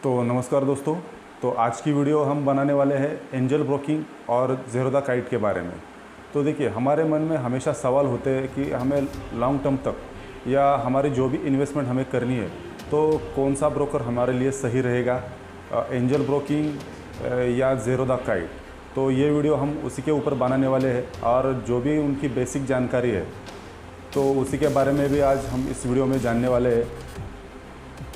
तो नमस्कार दोस्तों। तो आज की वीडियो हम बनाने वाले हैं एंजल ब्रोकिंग और ज़ेरोधा काइट के बारे में। तो देखिए, हमारे मन में हमेशा सवाल होते हैं कि हमें लॉन्ग टर्म तक या हमारी जो भी इन्वेस्टमेंट हमें करनी है तो कौन सा ब्रोकर हमारे लिए सही रहेगा, एंजल ब्रोकिंग या ज़ेरोधा काइट। तो ये वीडियो हम उसी के ऊपर बनाने वाले हैं और जो भी उनकी बेसिक जानकारी है तो उसी के बारे में भी आज हम इस वीडियो में जानने वाले हैं।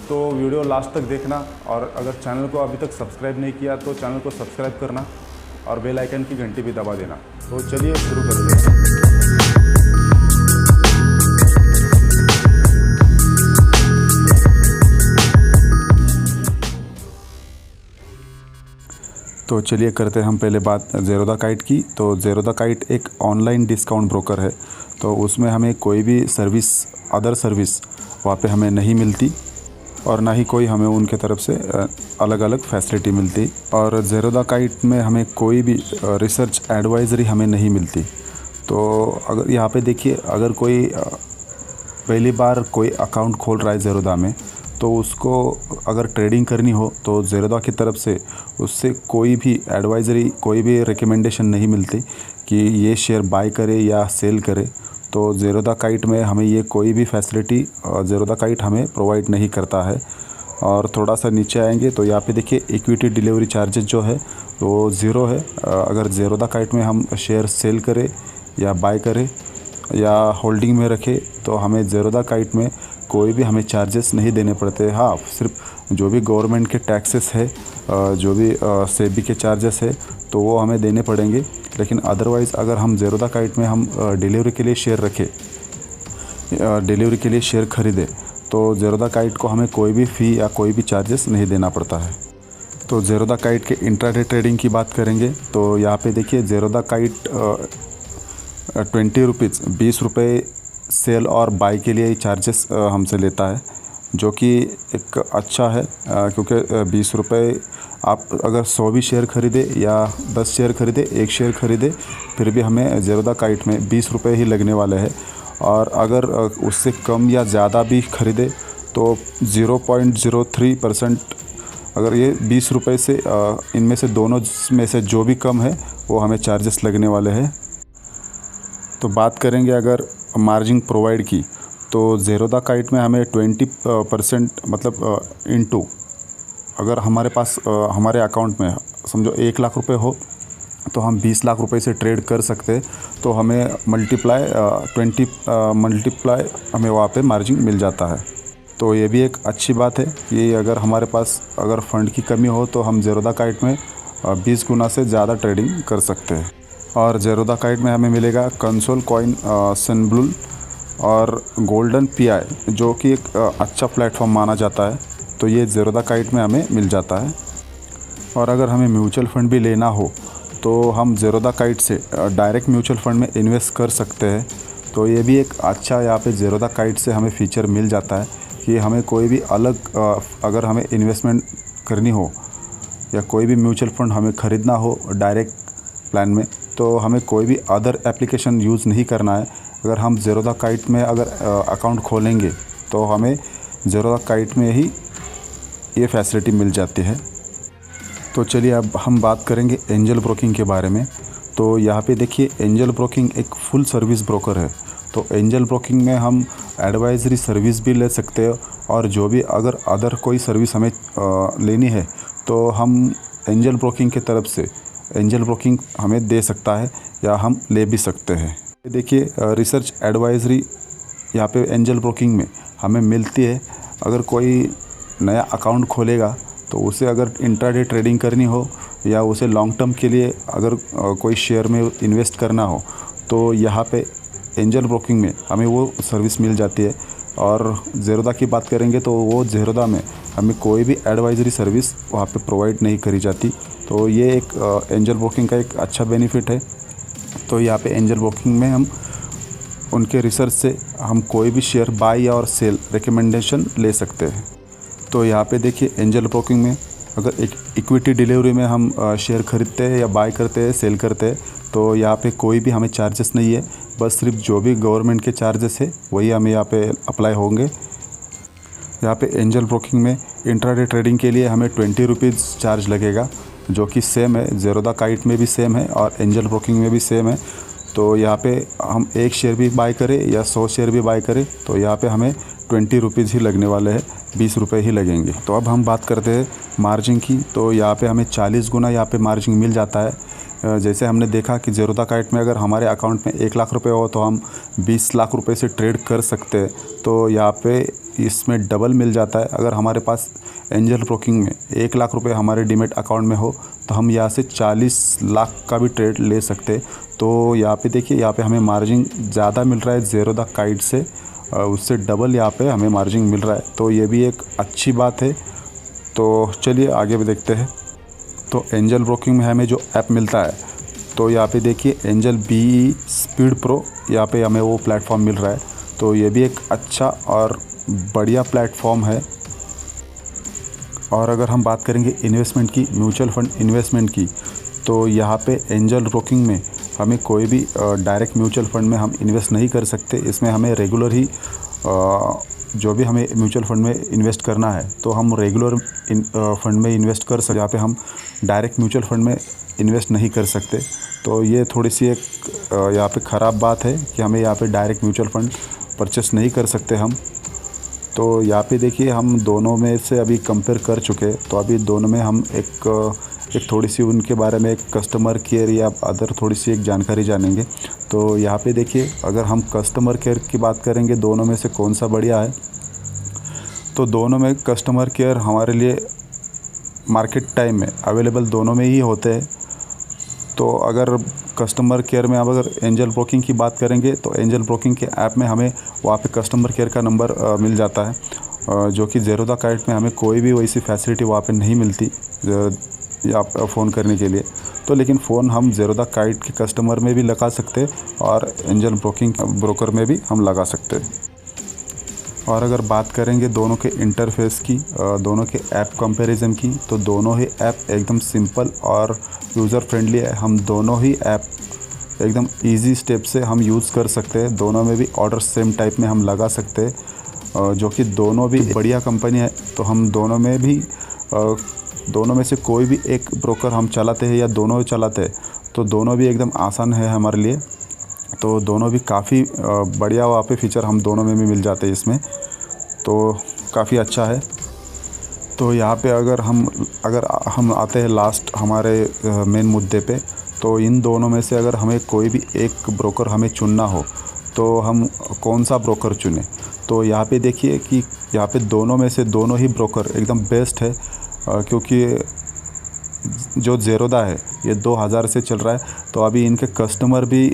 तो वीडियो लास्ट तक देखना और अगर चैनल को अभी तक सब्सक्राइब नहीं किया तो चैनल को सब्सक्राइब करना और बेल आइकन की घंटी भी दबा देना। तो चलिए शुरू करते हैं। तो चलिए करते हैं हम पहले बात ज़ेरोधा काइट की। तो ज़ेरोधा काइट एक ऑनलाइन डिस्काउंट ब्रोकर है। तो उसमें हमें कोई भी सर्विस, अदर सर्विस वहाँ पे हमें नहीं मिलती और ना ही कोई हमें उनके तरफ से अलग अलग फैसिलिटी मिलती। और ज़ेरोधा काइट में हमें कोई भी रिसर्च एडवाइज़री हमें नहीं मिलती। तो अगर यहाँ पे देखिए, अगर कोई पहली बार कोई अकाउंट खोल रहा है ज़ेरोधा में, तो उसको अगर ट्रेडिंग करनी हो तो ज़ेरोधा की तरफ से उससे कोई भी एडवाइज़री, कोई भी रिकमेंडेशन नहीं मिलती कि ये शेयर बाय करे या सेल करे। तो ज़ेरोधा काइट में हमें ये कोई भी फैसिलिटी ज़ेरोधा काइट हमें प्रोवाइड नहीं करता है। और थोड़ा सा नीचे आएंगे तो यहाँ पे देखिए, इक्विटी डिलीवरी चार्जेस जो है वो ज़ीरो है। अगर ज़ेरोधा काइट में हम शेयर सेल करें या बाय करें या होल्डिंग में रखें तो हमें ज़ेरोधा काइट में कोई भी हमें चार्जेस नहीं देने पड़ते। हाँ, सिर्फ जो भी गवर्नमेंट के टैक्सेस है, जो भी सेबी के चार्जेस है तो वो हमें देने पड़ेंगे। लेकिन अदरवाइज़ अगर हम ज़ेरोधा काइट में हम डिलीवरी के लिए शेयर रखें, डिलीवरी के लिए शेयर ख़रीदें तो ज़ेरोधा काइट को हमें कोई भी फ़ी या कोई भी चार्जेस नहीं देना पड़ता है। तो ज़ेरोधा काइट के इंट्राडे ट्रेडिंग की बात करेंगे तो यहाँ पे देखिए, ज़ेरोधा काइट 20 रुपीज़, 20 रुपये सेल और बाय के लिए चार्जेस हमसे लेता है, जो कि एक अच्छा है। क्योंकि 20 रुपये आप अगर 100 भी शेयर ख़रीदे या 10 शेयर ख़रीदे, 1 शेयर ख़रीदे, फिर भी हमें ज़ेरोधा काइट में 20 रुपये ही लगने वाले हैं। और अगर उससे कम या ज़्यादा भी ख़रीदे तो 0.03%, अगर ये 20 रुपये से इनमें से दोनों में से जो भी कम है वो हमें चार्जेस लगने वाले हैं। तो बात करेंगे अगर मार्जिन प्रोवाइड की, तो ज़ेरोधा काइट में हमें 20% मतलब इनटू, अगर हमारे पास हमारे अकाउंट में समझो 1 लाख रुपए हो तो हम 20 लाख रुपए से ट्रेड कर सकते हैं। तो हमें मल्टीप्लाई 20 मल्टीप्लाई हमें वहाँ पे मार्जिन मिल जाता है। तो ये भी एक अच्छी बात है कि अगर हमारे पास अगर फ़ंड की कमी हो तो हम ज़ेरोधा काइट में 20 गुना से ज़्यादा ट्रेडिंग कर सकते हैं। और ज़ेरोधा काइट में हमें मिलेगा कंसोल कॉइन, सनब्लूल और गोल्डन पीआई, जो कि एक अच्छा प्लेटफॉर्म माना जाता है। तो ये ज़ेरोधा काइट में हमें मिल जाता है। और अगर हमें म्यूचुअल फ़ंड भी लेना हो तो हम ज़ेरोधा काइट से डायरेक्ट म्यूचुअल फ़ंड में इन्वेस्ट कर सकते हैं। तो ये भी एक अच्छा यहाँ पे ज़ेरोधा काइट से हमें फ़ीचर मिल जाता है कि हमें कोई भी अलग अगर हमें इन्वेस्टमेंट करनी हो या कोई भी म्यूचुअल फ़ंड हमें ख़रीदना हो डायरेक्ट प्लान में, तो हमें कोई भी अदर एप्लीकेशन यूज़ नहीं करना है। अगर हम ज़ेरोधा काइट में अगर अकाउंट खोलेंगे तो हमें ज़ेरोधा काइट में ही ये फैसिलिटी मिल जाती है। तो चलिए अब हम बात करेंगे एंजल ब्रोकिंग के बारे में। तो यहाँ पे देखिए, एंजल ब्रोकिंग एक फुल सर्विस ब्रोकर है। तो एंजल ब्रोकिंग में हम एडवाइजरी सर्विस भी ले सकते हैं और जो भी अगर अदर कोई सर्विस हमें लेनी है तो हम एंजल ब्रोकिंग की तरफ से एंजल ब्रोकिंग हमें दे सकता है या हम ले भी सकते हैं। देखिए, रिसर्च एडवाइजरी यहाँ पे एंजल ब्रोकिंग में हमें मिलती है। अगर कोई नया अकाउंट खोलेगा तो उसे अगर इंट्राडे ट्रेडिंग करनी हो या उसे लॉन्ग टर्म के लिए अगर कोई शेयर में इन्वेस्ट करना हो तो यहाँ पे एंजल ब्रोकिंग में हमें वो सर्विस मिल जाती है। और ज़ेरोधा की बात करेंगे तो वो ज़ेरोधा में हमें कोई भी एडवाइजरी सर्विस वहाँ पे प्रोवाइड नहीं करी जाती। तो ये एक एंजल ब्रोकिंग का एक अच्छा बेनिफिट है। तो यहाँ पे एंजल ब्रोकिंग में हम उनके रिसर्च से हम कोई भी शेयर बाय या और सेल रिकमेंडेशन ले सकते हैं। तो यहाँ पे देखिए, एंजल ब्रोकिंग में अगर एक इक्विटी डिलीवरी में हम शेयर खरीदते हैं या बाय करते हैं, सेल करते हैं, तो यहाँ पे कोई भी हमें चार्जेस नहीं है। बस सिर्फ जो भी गवर्नमेंट के चार्जेस है वही हमें यहाँ पे अप्लाई होंगे। यहाँ पे एंजल ब्रोकिंग में इंट्राडे ट्रेडिंग के लिए हमें 20 रुपीज़ चार्ज लगेगा, जो कि सेम है, ज़ेरोधा काइट में भी सेम है और एंजल ब्रोकिंग में भी सेम है। तो यहाँ पे हम 1 शेयर भी बाय करें या 100 शेयर भी बाय करें तो यहाँ पे हमें 20 रुपीज़ ही लगने वाले हैं, 20 रुपये ही लगेंगे। तो अब हम बात करते हैं मार्जिन की। तो यहाँ पे हमें 40 गुना यहाँ पे मार्जिन मिल जाता है। जैसे हमने देखा कि ज़ेरोधा काइट में अगर हमारे अकाउंट में 1 लाख रुपए हो तो हम 20 लाख रुपए से ट्रेड कर सकते हैं। तो यहाँ पे इसमें डबल मिल जाता है। अगर हमारे पास एंजल ब्रोकिंग में 1 लाख रुपए हमारे डीमैट अकाउंट में हो तो हम यहाँ से 40 लाख का भी ट्रेड ले सकते हैं। तो यहाँ पे देखिए, यहाँ पे हमें मार्जिन ज़्यादा मिल रहा है ज़ेरोधा काइट से, उससे डबल यहाँ पे हमें मार्जिन मिल रहा है। तो ये भी एक अच्छी बात है। तो चलिए आगे भी देखते हैं। तो एंजल ब्रोकिंग में हमें जो ऐप मिलता है, तो यहाँ पे देखिए एंजल बी स्पीड प्रो, यहाँ पे हमें वो प्लेटफॉर्म मिल रहा है। तो ये भी एक अच्छा और बढ़िया प्लेटफॉर्म है। और अगर हम बात करेंगे इन्वेस्टमेंट की, म्यूचुअल फंड इन्वेस्टमेंट की, तो यहाँ पे एंजल ब्रोकिंग में हमें कोई भी डायरेक्ट म्यूचुअल फंड में हम इन्वेस्ट नहीं कर सकते। इसमें हमें रेगुलर ही जो भी हमें म्यूचुअल फंड में इन्वेस्ट करना है तो हम रेगुलर फंड में इन्वेस्ट कर सकते। यहाँ पे हम डायरेक्ट म्यूचुअल फंड में इन्वेस्ट नहीं कर सकते। तो ये थोड़ी सी एक यहाँ पे ख़राब बात है कि हमें यहाँ पे डायरेक्ट म्यूचुअल फंड परचेस नहीं कर सकते हम। तो यहाँ पे देखिए हम दोनों में से अभी कंपेयर कर चुके, तो अभी दोनों में हम एक थोड़ी सी उनके बारे में एक कस्टमर केयर या अदर थोड़ी सी एक जानकारी जानेंगे। तो यहाँ पे देखिए, अगर हम कस्टमर केयर की बात करेंगे दोनों में से कौन सा बढ़िया है, तो दोनों में कस्टमर केयर हमारे लिए मार्केट टाइम में अवेलेबल दोनों में ही होते हैं। तो अगर कस्टमर केयर में अब अगर एंजल ब्रोकिंग की बात करेंगे तो एंजल ब्रोकिंग के ऐप में हमें वहाँ पे कस्टमर केयर का नंबर मिल जाता है, जो कि ज़ेरोधा काइट में हमें कोई भी वैसी फैसिलिटी वहाँ पे नहीं मिलती या फ़ोन करने के लिए। तो लेकिन फ़ोन हम ज़ेरोधा काइट के कस्टमर में भी लगा सकते और एंजल ब्रोकिंग ब्रोकर में भी हम लगा सकते हैं। और अगर बात करेंगे दोनों के इंटरफेस की, दोनों के ऐप कंपैरिजन की, तो दोनों ही ऐप एकदम सिंपल और यूज़र फ्रेंडली है। हम दोनों ही ऐप एकदम इजी स्टेप से हम यूज़ कर सकते हैं। दोनों में भी ऑर्डर सेम टाइप में हम लगा सकते हैं, जो कि दोनों भी बढ़िया कंपनी है। तो हम दोनों में भी दोनों में से कोई भी एक ब्रोकर हम चलाते हैं या दोनों चलाते हैं तो दोनों भी एकदम आसान है हमारे लिए। तो दोनों भी काफ़ी बढ़िया वहाँ पे फीचर हम दोनों में भी मिल जाते हैं इसमें, तो काफ़ी अच्छा है। तो यहाँ पे अगर हम आते हैं लास्ट हमारे मेन मुद्दे पे, तो इन दोनों में से अगर हमें कोई भी एक ब्रोकर हमें चुनना हो तो हम कौन सा ब्रोकर चुनें। तो यहाँ पे देखिए कि यहाँ पे दोनों में से दोनों ही ब्रोकर एकदम बेस्ट है, क्योंकि जो ज़ेरोधा है ये 2000 से चल रहा है। तो अभी इनके कस्टमर भी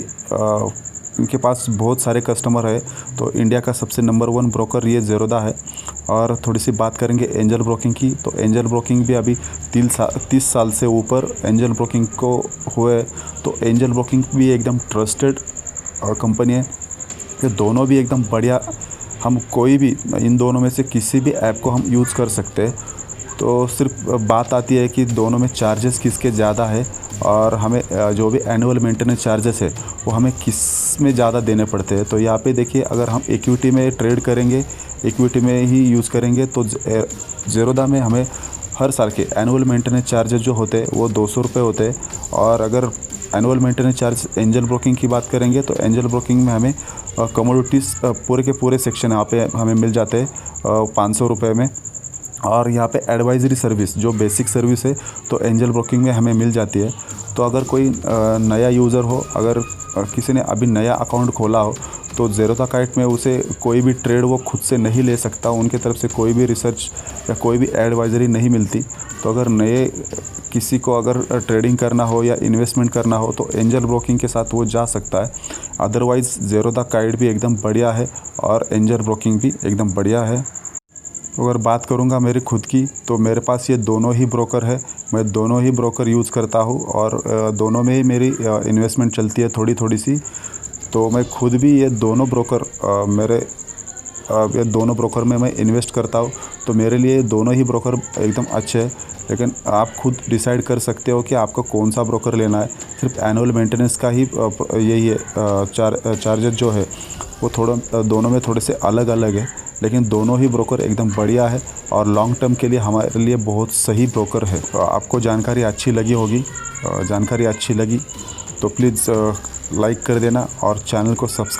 इनके पास बहुत सारे कस्टमर है। तो इंडिया का सबसे नंबर 1 ब्रोकर ये ज़ेरोधा है। और थोड़ी सी बात करेंगे एंजल ब्रोकिंग की, तो एंजल ब्रोकिंग भी अभी 30 साल से ऊपर एंजल ब्रोकिंग को हुए। तो एंजल ब्रोकिंग भी एकदम ट्रस्टेड कंपनी है। ये दोनों भी एकदम बढ़िया, हम कोई भी इन दोनों में से किसी भी ऐप को हम यूज़ कर सकते हैं। तो सिर्फ बात आती है कि दोनों में चार्जेस किसके ज़्यादा है और हमें जो भी एनुअल मेंटेनेंस चार्जेस है वो हमें किस में ज़्यादा देने पड़ते हैं। तो यहाँ पे देखिए, अगर हम इक्विटी में ट्रेड करेंगे, इक्विटी में ही यूज़ करेंगे, तो ज़ेरोधा में हमें हर साल के एनुअल मेंटेनेंस चार्जेस जो होते हैं वो 200 रुपये होते हैं। और अगर annual maintenance charge angel broking की बात करेंगे तो एंजल ब्रोकिंग में हमें कमोडिटीज़ पूरे के पूरे सेक्शन यहाँ पे हमें मिल जाते हैं 500 रुपये में। और यहाँ पे एडवाइजरी सर्विस जो बेसिक सर्विस है तो एंजल ब्रोकिंग में हमें मिल जाती है। तो अगर कोई नया यूज़र हो, अगर किसी ने अभी नया अकाउंट खोला हो, तो ज़ेरोधा काइट में उसे कोई भी ट्रेड वो खुद से नहीं ले सकता, उनके तरफ से कोई भी रिसर्च या कोई भी एडवाइजरी नहीं मिलती। तो अगर नए किसी को अगर ट्रेडिंग करना हो या इन्वेस्टमेंट करना हो तो एंजल ब्रोकिंग के साथ वो जा सकता है। अदरवाइज़ ज़ेरोधा काइट भी एकदम बढ़िया है और एंजल ब्रोकिंग भी एकदम बढ़िया है। अगर बात करूंगा मेरी खुद की, तो मेरे पास ये दोनों ही ब्रोकर है। मैं दोनों ही ब्रोकर यूज़ करता हूँ और दोनों में ही मेरी इन्वेस्टमेंट चलती है थोड़ी थोड़ी सी। तो मैं खुद भी ये दोनों ब्रोकर में मैं इन्वेस्ट करता हूँ। तो मेरे लिए दोनों ही ब्रोकर एकदम अच्छे हैं, लेकिन आप खुद डिसाइड कर सकते हो कि आपको कौन सा ब्रोकर लेना है। सिर्फ एनुअल मेंटेनेंस का ही यही है, चार्जेस जो है वो थोड़ा दोनों में थोड़े से अलग अलग है, लेकिन दोनों ही ब्रोकर एकदम बढ़िया है और लॉन्ग टर्म के लिए हमारे लिए बहुत सही ब्रोकर है। आपको जानकारी अच्छी लगी होगी, जानकारी अच्छी लगी तो प्लीज़ लाइक कर देना और चैनल को सब्सक्राइब